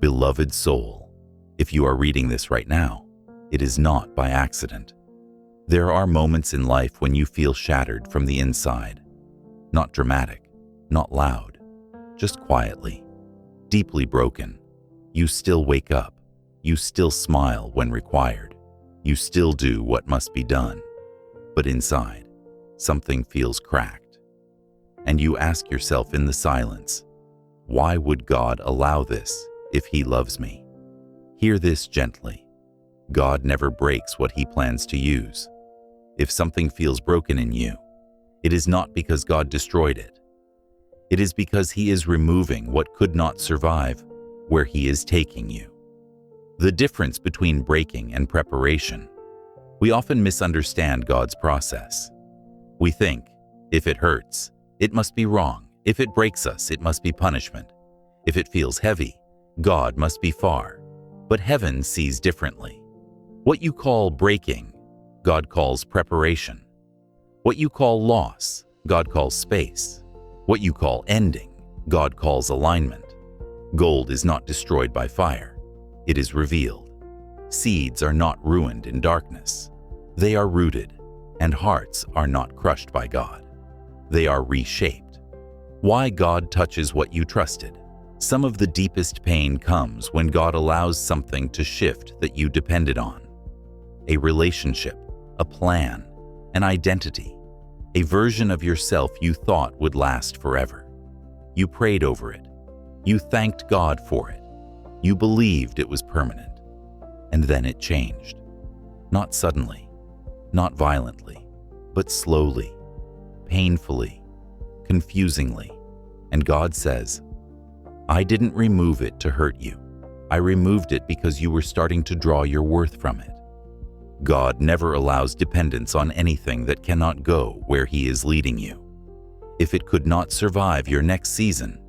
Beloved soul, if you are reading this right now, it is not by accident. There are moments in life when you feel shattered from the inside. Not dramatic, not loud, just quietly, deeply broken. You still wake up. You still smile when required. You still do what must be done. But inside, something feels cracked. And you ask yourself in the silence, why would God allow this if He loves me? Hear this gently. God never breaks what He plans to use. If something feels broken in you, it is not because God destroyed it. It is because He is removing what could not survive where He is taking you. The difference between breaking and preparation. We often misunderstand God's process. We think, if it hurts, it must be wrong. If it breaks us, it must be punishment. If it feels heavy, God must be far. But heaven sees differently. What you call breaking, God calls preparation. What you call loss, God calls space. What you call ending, God calls alignment. Gold is not destroyed by fire. It is revealed. Seeds are not ruined in darkness. They are rooted, and hearts are not crushed by God. They are reshaped. Why God touches what you trusted. Some of the deepest pain comes when God allows something to shift that you depended on. A relationship, a plan, an identity, a version of yourself you thought would last forever. You prayed over it. You thanked God for it. You believed it was permanent. And then it changed. Not suddenly, not violently, but slowly, painfully, confusingly. And God says, I didn't remove it to hurt you. I removed it because you were starting to draw your worth from it. God never allows dependence on anything that cannot go where He is leading you. If it could not survive your next season,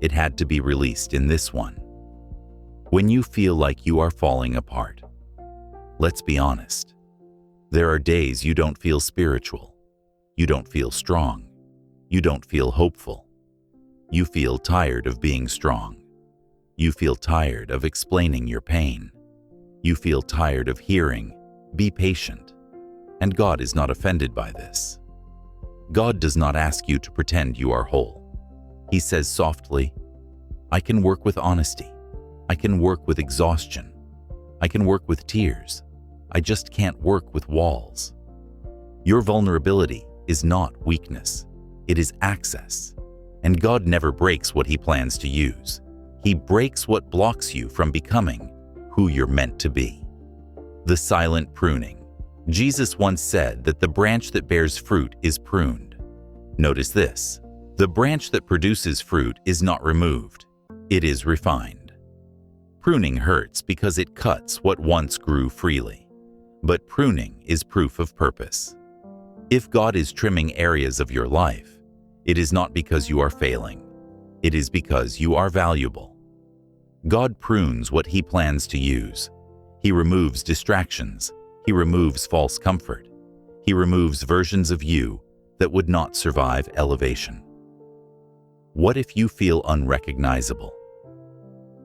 it had to be released in this one. When you feel like you are falling apart, let's be honest. There are days you don't feel spiritual. You don't feel strong. You don't feel hopeful. You feel tired of being strong. You feel tired of explaining your pain. You feel tired of hearing, be patient. And God is not offended by this. God does not ask you to pretend you are whole. He says softly, I can work with honesty. I can work with exhaustion. I can work with tears. I just can't work with walls. Your vulnerability is not weakness. It is access. And God never breaks what He plans to use. He breaks what blocks you from becoming who you're meant to be. The silent pruning. Jesus once said that the branch that bears fruit is pruned. Notice this. The branch that produces fruit is not removed. It is refined. Pruning hurts because it cuts what once grew freely. But pruning is proof of purpose. If God is trimming areas of your life, it is not because you are failing. It is because you are valuable. God prunes what He plans to use. He removes distractions. He removes false comfort. He removes versions of you that would not survive elevation. What if you feel unrecognizable?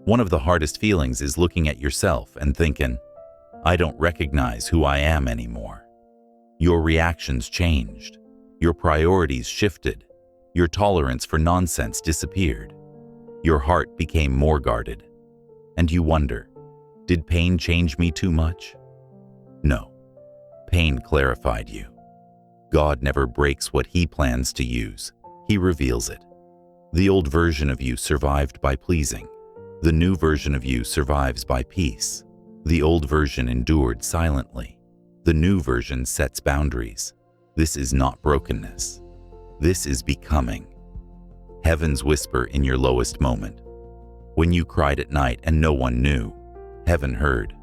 One of the hardest feelings is looking at yourself and thinking, I don't recognize who I am anymore. Your reactions changed. Your priorities shifted. Your tolerance for nonsense disappeared. Your heart became more guarded. And you wonder, did pain change me too much? No. Pain clarified you. God never breaks what He plans to use. He reveals it. The old version of you survived by pleasing. The new version of you survives by peace. The old version endured silently. The new version sets boundaries. This is not brokenness. This is becoming. Heaven's whisper in your lowest moment. When you cried at night and no one knew, heaven heard.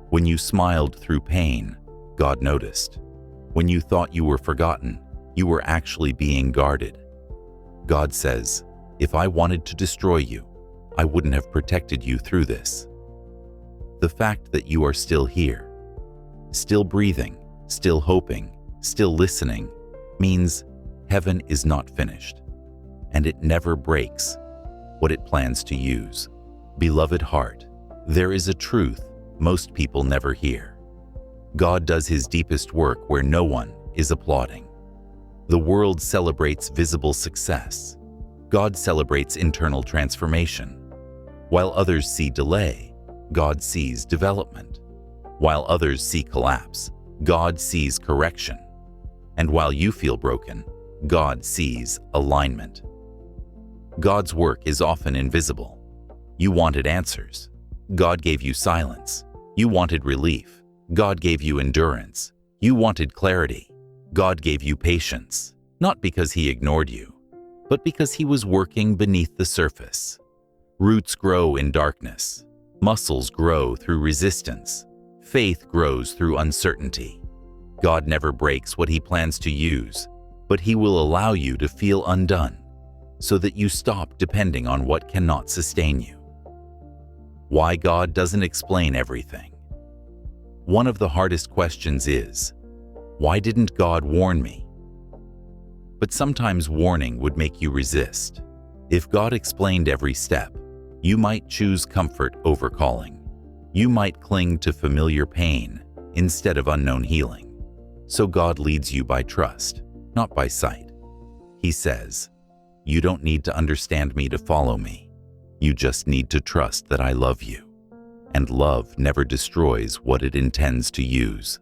When you smiled through pain, God noticed. When you thought you were forgotten, you were actually being guarded. God says, if I wanted to destroy you, I wouldn't have protected you through this. The fact that you are still here, still breathing, still hoping, still listening, means heaven is not finished, and it never breaks what it plans to use. Beloved heart, there is a truth most people never hear. God does his deepest work where no one is applauding. The world celebrates visible success. God celebrates internal transformation. While others see delay, God sees development. While others see collapse, God sees correction. And while you feel broken, God sees alignment. God's work is often invisible. You wanted answers. God gave you silence. You wanted relief. God gave you endurance. You wanted clarity. God gave you patience, not because he ignored you, but because he was working beneath the surface. Roots grow in darkness. Muscles grow through resistance. Faith grows through uncertainty. God never breaks what he plans to use, but he will allow you to feel undone so that you stop depending on what cannot sustain you. Why God doesn't explain everything. One of the hardest questions is, why didn't God warn me? But sometimes warning would make you resist. If God explained every step, you might choose comfort over calling. You might cling to familiar pain instead of unknown healing. So God leads you by trust, not by sight. He says, you don't need to understand me to follow me. You just need to trust that I love you. And love never destroys what it intends to use.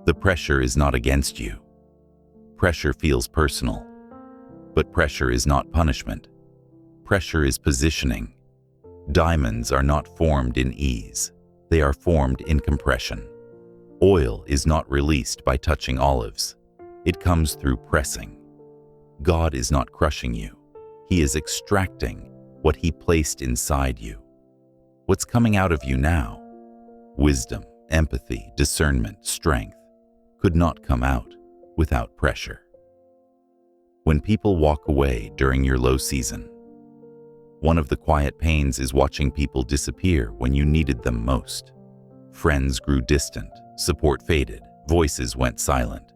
The pressure is not against you. Pressure feels personal. But pressure is not punishment. Pressure is positioning. Diamonds are not formed in ease. They are formed in compression. Oil is not released by touching olives. It comes through pressing. God is not crushing you. He is extracting what he placed inside you. What's coming out of you now? Wisdom, empathy, discernment, strength could not come out without pressure. When people walk away during your low season, one of the quiet pains is watching people disappear when you needed them most. Friends grew distant, support faded, voices went silent,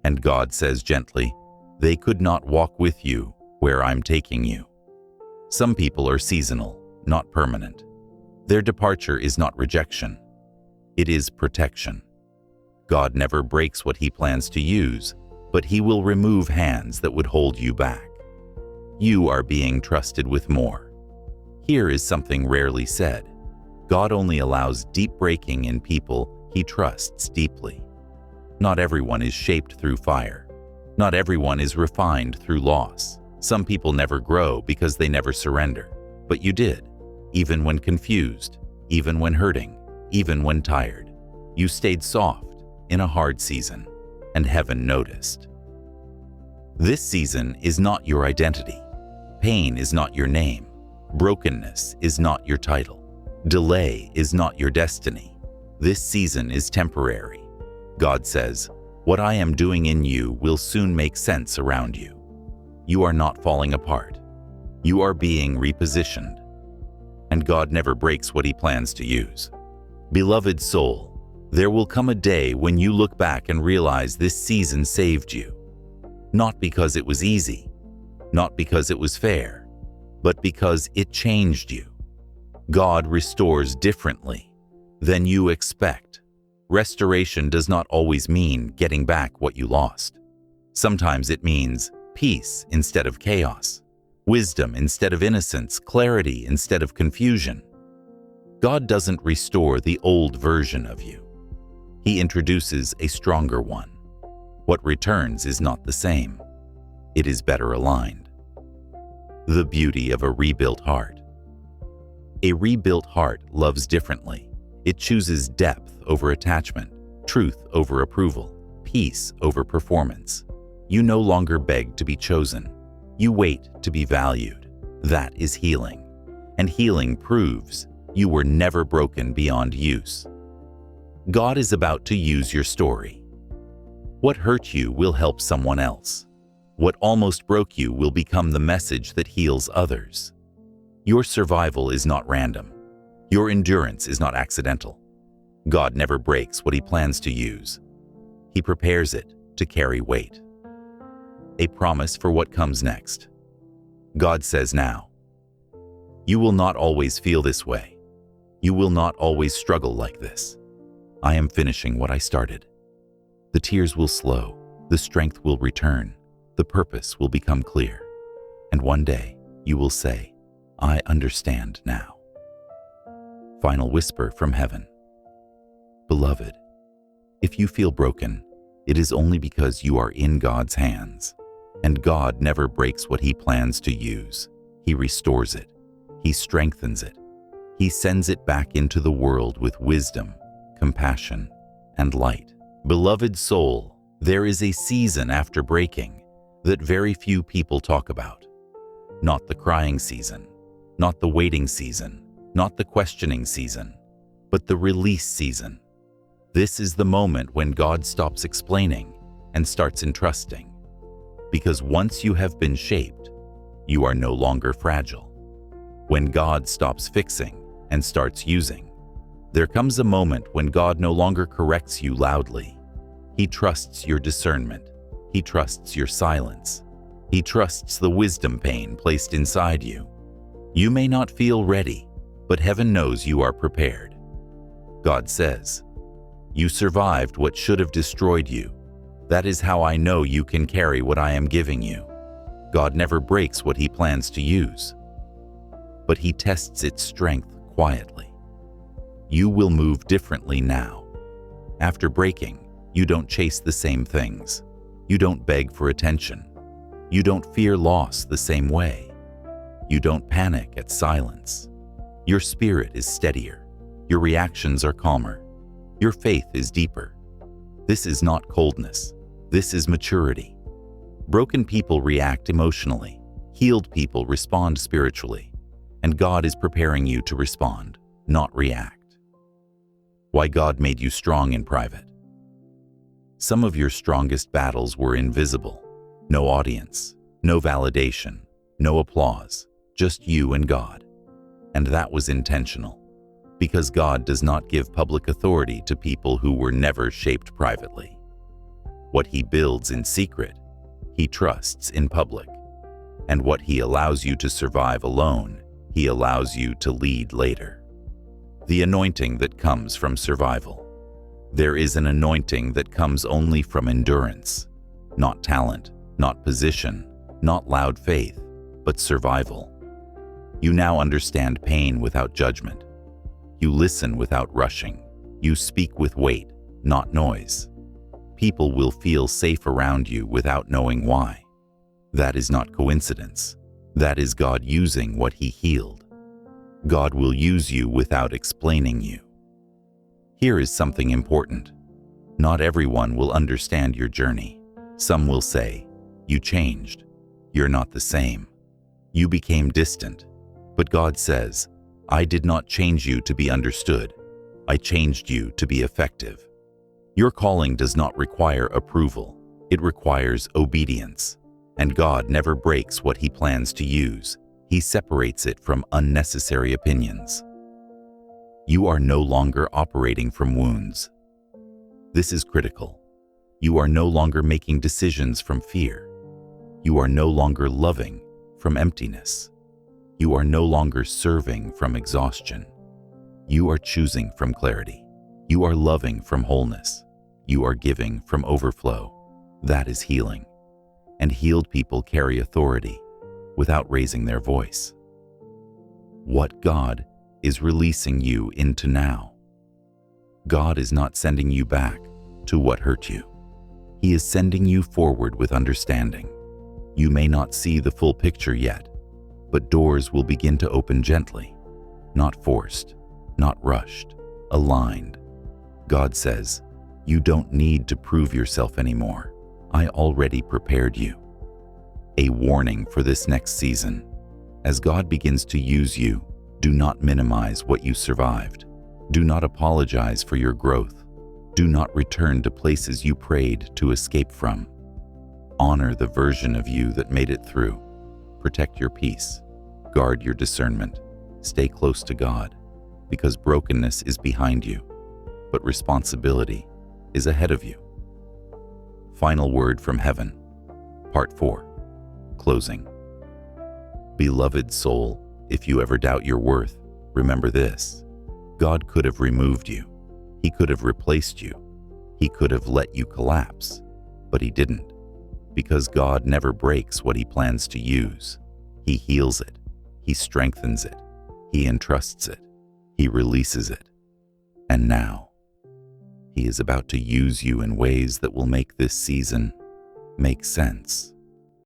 and God says gently, they could not walk with you where I'm taking you. Some people are seasonal, not permanent. Their departure is not rejection. It is protection. God never breaks what he plans to use, but he will remove hands that would hold you back. You are being trusted with more. Here is something rarely said. God only allows deep breaking in people he trusts deeply. Not everyone is shaped through fire. Not everyone is refined through loss. Some people never grow because they never surrender. But you did. Even when confused, even when hurting, even when tired. You stayed soft in a hard season, and heaven noticed. This season is not your identity. Pain is not your name. Brokenness is not your title. Delay is not your destiny. This season is temporary. God says, what I am doing in you will soon make sense around you. You are not falling apart. You are being repositioned. And God never breaks what he plans to use. Beloved soul, there will come a day when you look back and realize this season saved you. Not because it was easy, not because it was fair, but because it changed you. God restores differently than you expect. Restoration does not always mean getting back what you lost. Sometimes it means peace instead of chaos, wisdom instead of innocence, clarity instead of confusion. God doesn't restore the old version of you. He introduces a stronger one. What returns is not the same. It is better aligned. The beauty of a rebuilt heart. A rebuilt heart loves differently. It chooses depth over attachment, truth over approval, peace over performance. You no longer beg to be chosen. You wait to be valued. That is healing. And healing proves you were never broken beyond use. God is about to use your story. What hurt you will help someone else. What almost broke you will become the message that heals others. Your survival is not random. Your endurance is not accidental. God never breaks what he plans to use. He prepares it to carry weight. A promise for what comes next. God says now, You will not always feel this way. You will not always struggle like this. I am finishing what I started. The tears will slow, the strength will return, the purpose will become clear. And one day, you will say, I understand now. Final whisper from heaven. Beloved, if you feel broken, it is only because you are in God's hands. And God never breaks what He plans to use. He restores it. He strengthens it. He sends it back into the world with wisdom, compassion, and light. Beloved soul, there is a season after breaking that very few people talk about. Not the crying season, not the waiting season, not the questioning season, but the release season. This is the moment when God stops explaining and starts entrusting. Because once you have been shaped, you are no longer fragile. When God stops fixing and starts using, there comes a moment when God no longer corrects you loudly. He trusts your discernment. He trusts your silence. He trusts the wisdom pain placed inside you. You may not feel ready, but heaven knows you are prepared. God says, you survived what should have destroyed you. That is how I know you can carry what I am giving you. God never breaks what He plans to use, but He tests its strength quietly. You will move differently now. After breaking, you don't chase the same things. You don't beg for attention. You don't fear loss the same way. You don't panic at silence. Your spirit is steadier. Your reactions are calmer. Your faith is deeper. This is not coldness. This is maturity. Broken people react emotionally. Healed people respond spiritually. And God is preparing you to respond, not react. Why God made you strong in private. Some of your strongest battles were invisible. No audience, no validation, no applause, just you and God. And that was intentional. Because God does not give public authority to people who were never shaped privately. What He builds in secret, He trusts in public. And what He allows you to survive alone, He allows you to lead later. The anointing that comes from survival. There is an anointing that comes only from endurance, not talent, not position, not loud faith, but survival. You now understand pain without judgment. You listen without rushing. You speak with weight, not noise. People will feel safe around you without knowing why. That is not coincidence. That is God using what He healed. God will use you without explaining you. Here is something important. Not everyone will understand your journey. Some will say, you changed. You're not the same. You became distant. But God says, I did not change you to be understood. I changed you to be effective. Your calling does not require approval. It requires obedience. And God never breaks what He plans to use. He separates it from unnecessary opinions. You are no longer operating from wounds. This is critical. You are no longer making decisions from fear. You are no longer loving from emptiness. You are no longer serving from exhaustion. You are choosing from clarity. You are loving from wholeness. You are giving from overflow. That is healing. And healed people carry authority without raising their voice. What God is releasing you into now. God is not sending you back to what hurt you. He is sending you forward with understanding. You may not see the full picture yet, but doors will begin to open gently, not forced, not rushed, aligned. God says, you don't need to prove yourself anymore. I already prepared you. A warning for this next season. As God begins to use you, do not minimize what you survived. Do not apologize for your growth. Do not return to places you prayed to escape from. Honor the version of you that made it through. Protect your peace. Guard your discernment. Stay close to God, because brokenness is behind you, but responsibility is ahead of you. Final word from heaven. Part 4. Closing. Beloved soul, If you ever doubt your worth, remember this: God could have removed you. He could have replaced you. He could have let you collapse, but He didn't. Because God never breaks what He plans to use. He heals it. He strengthens it. He entrusts it. He releases it. And now, He is about to use you in ways that will make this season make sense.